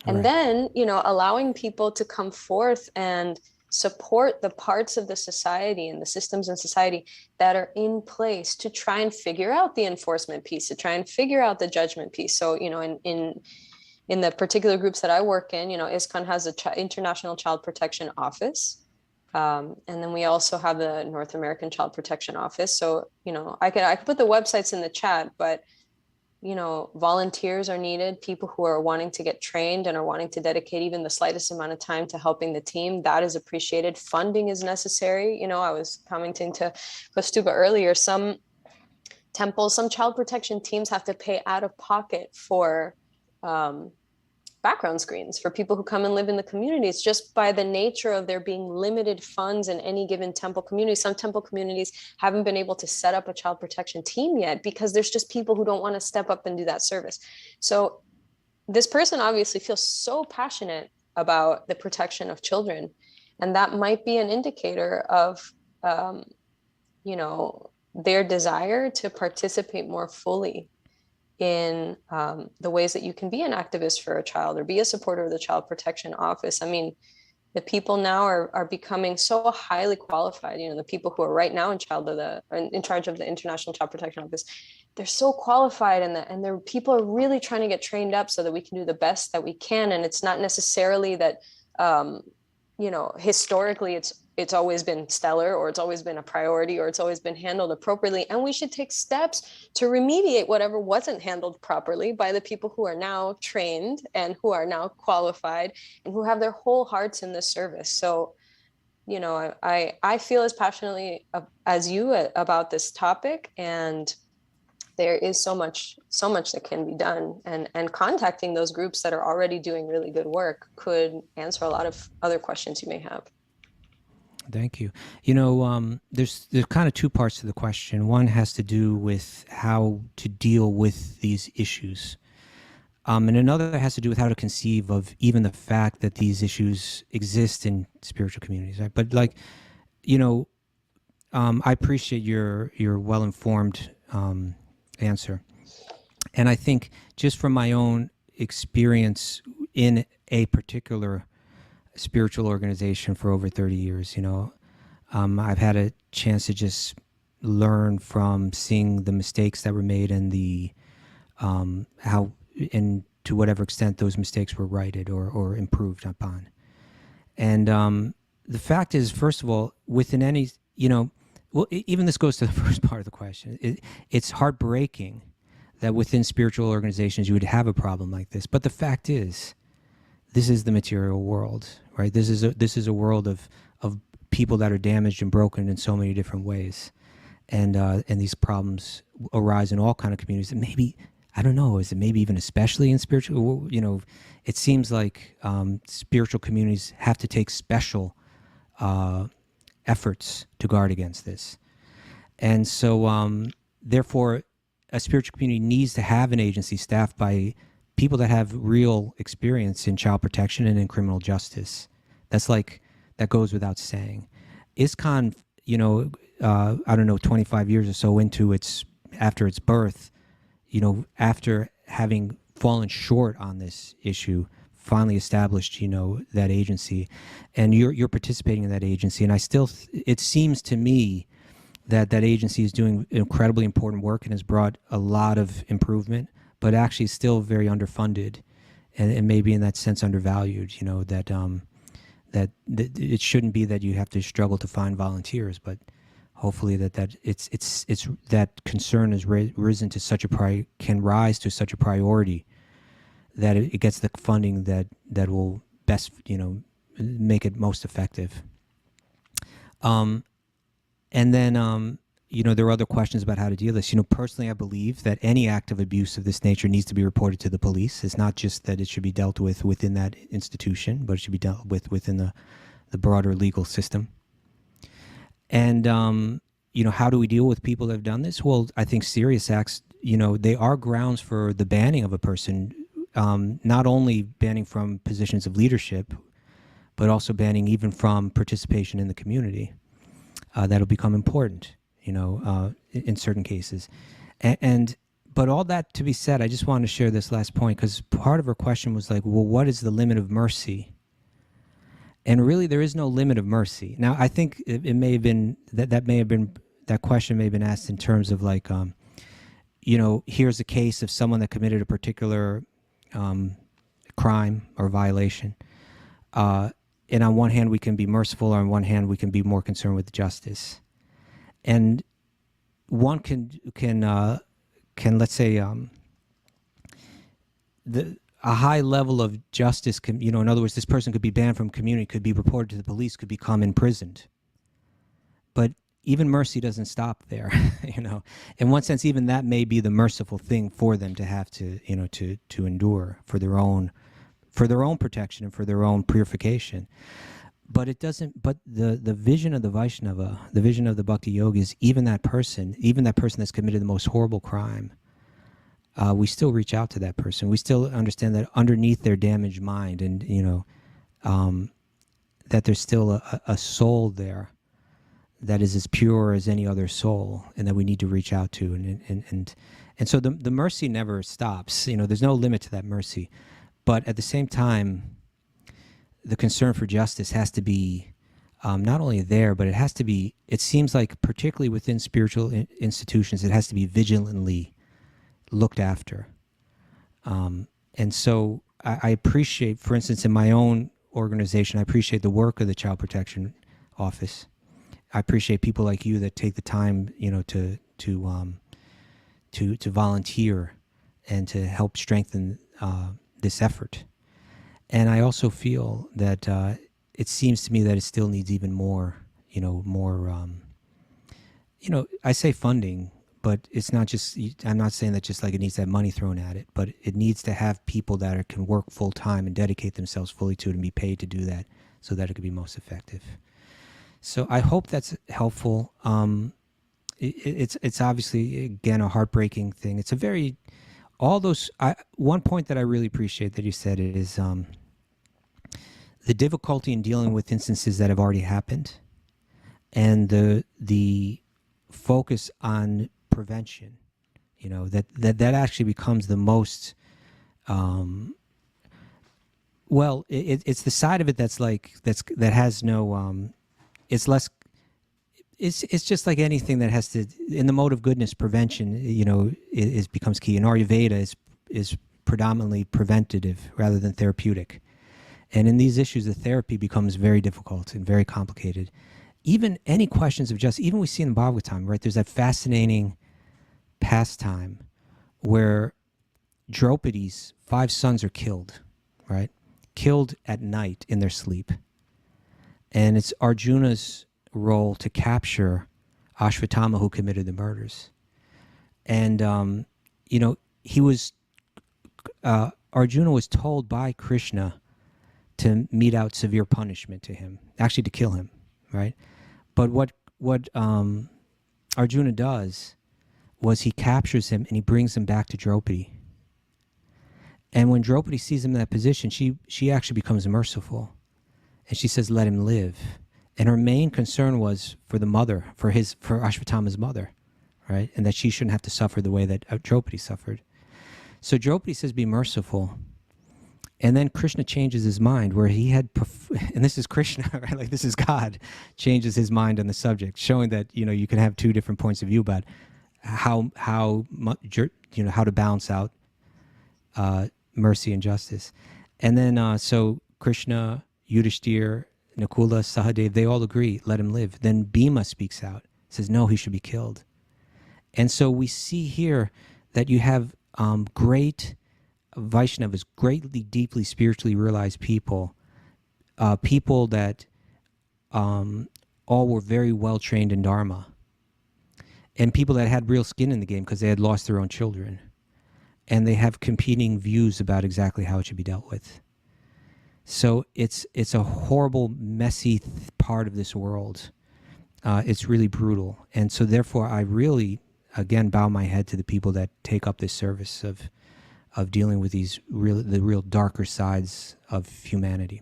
And Right. then, allowing people to come forth and support the parts of the society and the systems in society that are in place to try and figure out the enforcement piece, to try and figure out the judgment piece. So, in the particular groups that I work in, ISKCON has an International Child Protection Office. And then we also have the North American Child Protection Office. So, I could put the websites in the chat, but volunteers are needed, people who are wanting to get trained and are wanting to dedicate even the slightest amount of time to helping the team. That is appreciated. Funding is necessary. I was commenting to Kaustubha earlier, some temples, some child protection teams have to pay out of pocket for background screens for people who come and live in the communities, just by the nature of there being limited funds in any given temple community. Some temple communities haven't been able to set up a child protection team yet because there's just people who don't want to step up and do that service. So this person obviously feels so passionate about the protection of children, and that might be an indicator of their desire to participate more fully in the ways that you can be an activist for a child or be a supporter of the Child Protection Office. I mean, the people now are becoming so highly qualified. The people who are right now in charge of the International Child Protection Office, they're so qualified, and their people are really trying to get trained up so that we can do the best that we can. And it's not necessarily that historically it's always been stellar, or it's always been a priority, or it's always been handled appropriately. And we should take steps to remediate whatever wasn't handled properly by the people who are now trained and who are now qualified and who have their whole hearts in this service. So, I feel as passionately as you about this topic, and there is so much that can be done, and contacting those groups that are already doing really good work could answer a lot of other questions you may have. Thank you. There's kind of two parts to the question. One has to do with how to deal with these issues. And another has to do with how to conceive of even the fact that these issues exist in spiritual communities, right? But I appreciate your well-informed answer. And I think just from my own experience in a particular spiritual organization for over 30 years, I've had a chance to just learn from seeing the mistakes that were made and the how and to whatever extent those mistakes were righted or improved upon. And the fact is, first of all, within any, even this goes to the first part of the question. It's heartbreaking that within spiritual organizations you would have a problem like this. But the fact is, this is the material world, right? This is a world of people that are damaged and broken in so many different ways, and these problems arise in all kind of communities. And maybe, I don't know, is it maybe even especially in spiritual? It seems like spiritual communities have to take special efforts to guard against this, and so therefore, a spiritual community needs to have an agency staffed by people that have real experience in child protection and in criminal justice. That goes without saying. ISKCON, I don't know, 25 years or so after its birth, after having fallen short on this issue, finally established, that agency, and you're participating in that agency. And it seems to me that agency is doing incredibly important work and has brought a lot of improvement, but actually still very underfunded, and maybe in that sense undervalued. That it shouldn't be that you have to struggle to find volunteers, but hopefully that it's that concern has risen to can rise to such a priority that it gets the funding that will best make it most effective. And then there are other questions about how to deal with this. Personally, I believe that any act of abuse of this nature needs to be reported to the police. It's not just that it should be dealt with within that institution, but it should be dealt with within the broader legal system. And, how do we deal with people that have done this? Well, I think serious acts, they are grounds for the banning of a person, not only banning from positions of leadership, but also banning even from participation in the community. That'll become important. In certain cases. But all that to be said, I just wanted to share this last point, because part of her question was like, well, what is the limit of mercy? And really, there is no limit of mercy. Now, I think it may have been, that question may have been asked in terms of like, here's a case of someone that committed a particular crime or violation. And on one hand, we can be merciful, or on one hand, we can be more concerned with justice. And one can let's say a high level of justice can, you know, in other words, this person could be banned from community, could be reported to the police, could become imprisoned. But even mercy doesn't stop there. You know, in one sense, even that may be the merciful thing for them to have to, you know, to endure for their own protection and for their own purification. But it doesn't. But the vision of the Vaishnava, the vision of the Bhakti-yogi is even that person that's committed the most horrible crime. We still reach out to that person. We still understand that underneath their damaged mind, and you know, that there's still a soul there that is as pure as any other soul, and that we need to reach out to. And so the mercy never stops. You know, there's no limit to that mercy. But at the same time, the concern for justice has to be not only there, but it has to be, it seems like particularly within spiritual institutions, it has to be vigilantly looked after. And so I appreciate, for instance, in my own organization, I appreciate the work of the Child Protection Office. I appreciate people like you that take the time, you know, to volunteer and to help strengthen this effort. And I also feel that it seems to me that it still needs even more, you know, I say funding, but it's not just, I'm not saying that just like it needs to have money thrown at it, but it needs to have people that can work full time and dedicate themselves fully to it and be paid to do that so that it could be most effective. So I hope that's helpful. It's obviously, again, a heartbreaking thing. It's a very, one point that I really appreciate that you said is the difficulty in dealing with instances that have already happened, and the focus on prevention. You know, that actually becomes the most, it's the side of it that has no, it's less, it's just like anything that has to, in the mode of goodness, prevention, you know, becomes key. And Ayurveda is predominantly preventative rather than therapeutic. And in these issues, the therapy becomes very difficult and very complicated. Even any questions of justice, even we see in Bhagavatam, right? There's that fascinating pastime where Draupadi's 5 sons are killed, right? Killed at night in their sleep. And it's Arjuna's role to capture Ashvatthama, who committed the murders. And, you know, Arjuna was told by Krishna to mete out severe punishment to him, actually to kill him, right? But what Arjuna does was he captures him and he brings him back to Draupadi. And when Draupadi sees him in that position, she actually becomes merciful. And she says, let him live. And her main concern was for the mother, for Ashvatthama's mother, right? And that she shouldn't have to suffer the way that Draupadi suffered. So Draupadi says, be merciful. And then Krishna changes his mind, where he had, and this is Krishna, right? Like this is God, changes his mind on the subject, showing that, you know, you can have two different points of view about how to balance out mercy and justice. And then so Krishna, Yudhishthir, Nakula, Sahadev, they all agree, let him live. Then Bhima speaks out, says, no, he should be killed. And so we see here that you have great Vaishnavas, greatly, deeply spiritually realized people, people that all were very well trained in Dharma, and people that had real skin in the game because they had lost their own children. And they have competing views about exactly how it should be dealt with. So it's a horrible, messy part of this world. It's really brutal. And so therefore I really, again, bow my head to the people that take up this service of dealing with the real darker sides of humanity.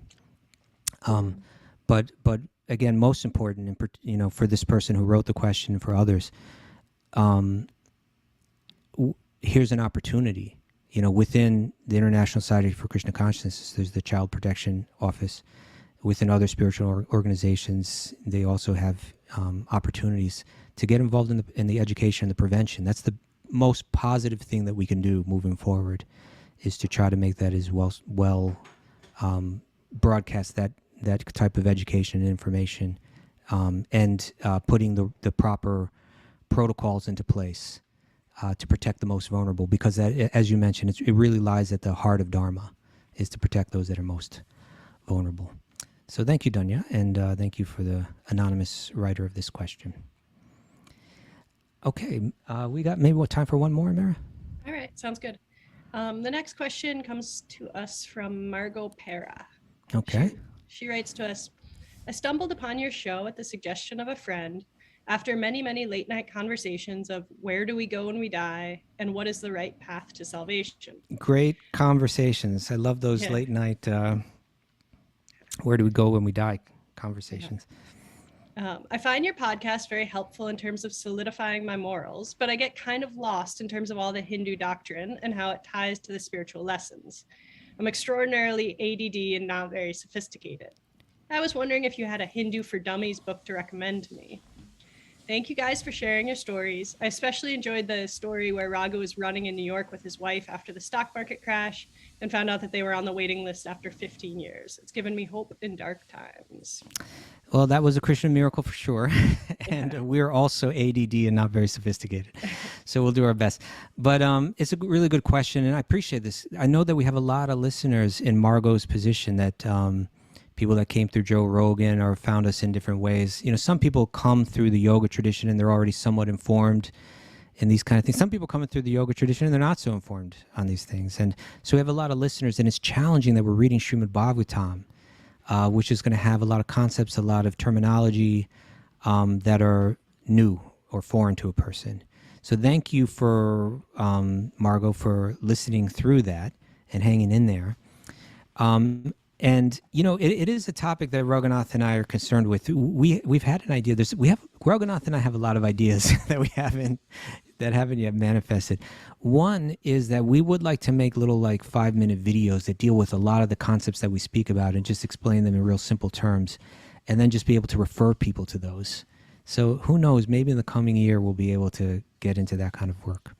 But again, most important, you know, for this person who wrote the question, for others, here's an opportunity. You know, within the International Society for Krishna Consciousness, there's the Child Protection Office. Within other spiritual organizations, they also have opportunities to get involved in the education and the prevention. That's the most positive thing that we can do moving forward, is to try to make that as well broadcast that type of education and information, and putting the proper protocols into place to protect the most vulnerable, because that, as you mentioned, it really lies at the heart of Dharma, is to protect those that are most vulnerable. So thank you, Dunya, and thank you for the anonymous writer of this question. Okay, we got maybe time for one more, Mara? All right, sounds good. The next question comes to us from Margot Pera. Okay. She writes to us, I stumbled upon your show at the suggestion of a friend after many, many late night conversations of where do we go when we die and what is the right path to salvation. Great conversations. I love those late night, where do we go when we die conversations. I find your podcast very helpful in terms of solidifying my morals, but I get kind of lost in terms of all the Hindu doctrine and how it ties to the spiritual lessons. I'm extraordinarily ADD and not very sophisticated. I was wondering if you had a Hindu for Dummies book to recommend to me. Thank you guys for sharing your stories. I especially enjoyed the story where Raghu was running in New York with his wife after the stock market crash and found out that they were on the waiting list after 15 years. It's given me hope in dark times. Well, that was a Krishna miracle for sure. And we're also ADD and not very sophisticated. So we'll do our best. But it's a really good question, and I appreciate this. I know that we have a lot of listeners in Margot's position, that people that came through Joe Rogan or found us in different ways. You know, some people come through the yoga tradition and they're already somewhat informed in these kind of things. Some people coming through the yoga tradition and they're not so informed on these things. And so we have a lot of listeners, and it's challenging that we're reading Srimad Bhagavatam, which is going to have a lot of concepts, a lot of terminology that are new or foreign to a person. So thank you for, Margot, for listening through that and hanging in there. And, you know, it is a topic that Raghunath and I are concerned with. We've had an idea. Raghunath and I have a lot of ideas that haven't yet manifested. One is that we would like to make little 5-minute videos that deal with a lot of the concepts that we speak about and just explain them in real simple terms, and then just be able to refer people to those. So who knows, maybe in the coming year we'll be able to get into that kind of work.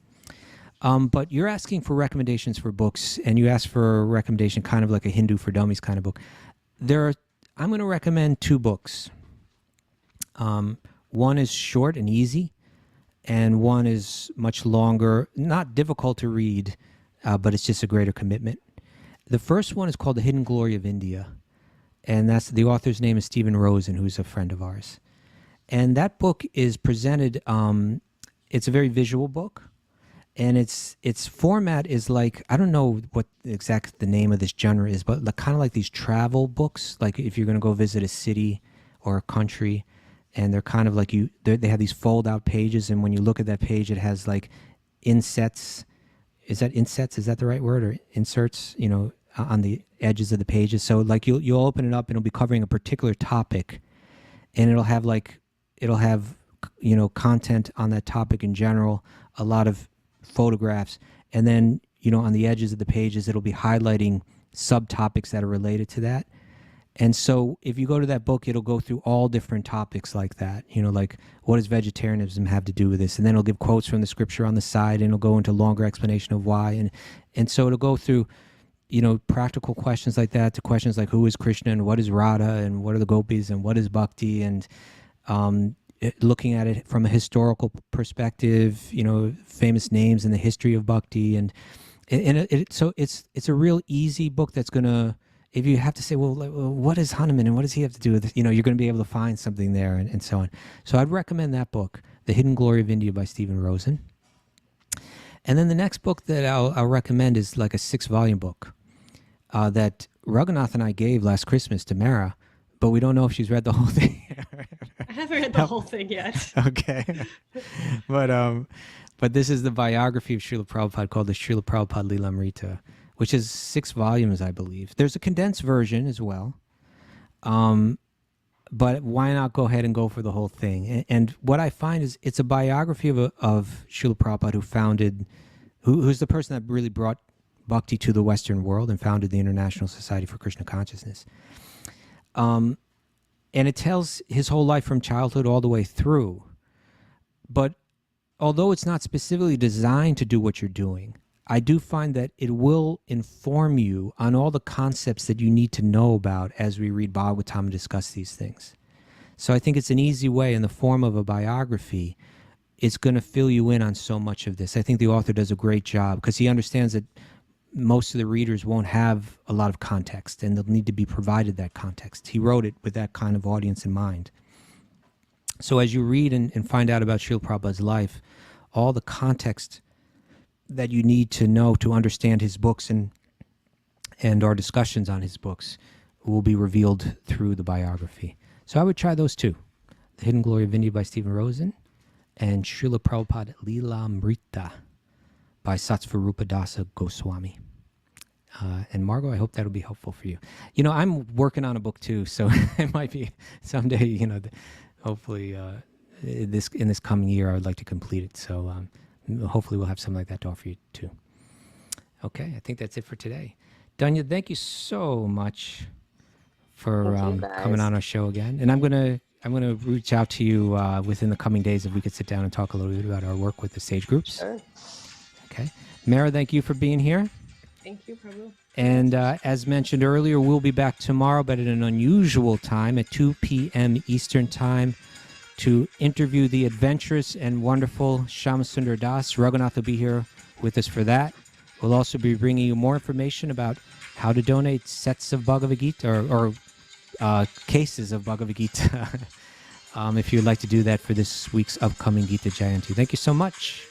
But you're asking for recommendations for books, and you asked for a recommendation kind of like a Hindu for Dummies kind of book. I'm going to recommend 2 books. One is short and easy, and one is much longer, not difficult to read, but it's just a greater commitment. The first one is called The Hidden Glory of India, and the author's name is Stephen Rosen, who's a friend of ours. And that book is presented, it's a very visual book. And its format is like, I don't know what the name of this genre is, but kind of like these travel books. Like if you're going to go visit a city or a country, and they're kind of like they have these fold out pages, and when you look at that page, it has like insets. Is that insets? Is that the right word? Or inserts? You know, on the edges of the pages. So like you'll open it up, and it'll be covering a particular topic, and it'll have content on that topic in general, a lot of photographs, and then on the edges of the pages it'll be highlighting subtopics that are related to that. And so if you go to that book, it'll go through all different topics like that, like what does vegetarianism have to do with this, and then it'll give quotes from the scripture on the side, and it'll go into longer explanation of why, and so it'll go through practical questions like that to questions like who is Krishna and what is Radha and what are the gopis and what is bhakti, and looking at it from a historical perspective, famous names in the history of bhakti, so it's a real easy book that's gonna, if you have to say, well, what is Hanuman and what does he have to do with it? You're going to be able to find something there, and so on. So I'd recommend that book, The Hidden Glory of India by Stephen Rosen. And then the next book that I'll recommend is like a 6-volume book that Raghunath and I gave last Christmas to Mara, but we don't know if she's read the whole thing. I haven't read the whole thing yet. Okay. But this is the biography of Srila Prabhupada called the Srila Prabhupada Lilamrita, which is 6 volumes, I believe. There's a condensed version as well. But why not go ahead and go for the whole thing? And what I find is it's a biography of Srila Prabhupada, who's the person that really brought bhakti to the Western world and founded the International Society for Krishna Consciousness. And it tells his whole life from childhood all the way through. But although it's not specifically designed to do what you're doing, I do find that it will inform you on all the concepts that you need to know about as we read Bhagavatam and discuss these things. So I think it's an easy way, in the form of a biography, it's going to fill you in on so much of this. I think the author does a great job because he understands that most of the readers won't have a lot of context and they'll need to be provided that context. He wrote it with that kind of audience in mind. So as you read and find out about Srila Prabhupada's life, all the context that you need to know to understand his books and our discussions on his books will be revealed through the biography. So I would try those two. The Hidden Glory of India by Stephen Rosen and Srila Prabhupada Leelamrita by Satsvarupa Dasa Goswami. And Margot, I hope that'll be helpful for you. You know, I'm working on a book too, so it might be someday, you know, hopefully in this coming year, I would like to complete it. So hopefully we'll have something like that to offer you too. Okay, I think that's it for today. Danya, thank you so much for coming on our show again. And I'm gonna reach out to you within the coming days if we could sit down and talk a little bit about our work with the sage groups. Sure. Okay. Mara, thank you for being here. Thank you, Prabhu. And as mentioned earlier, we'll be back tomorrow, but at an unusual time at 2 p.m. Eastern Time to interview the adventurous and wonderful Shyamasundar Das. Raghunath will be here with us for that. We'll also be bringing you more information about how to donate sets of Bhagavad Gita or cases of Bhagavad Gita if you'd like to do that for this week's upcoming Gita Jayanti. Thank you so much.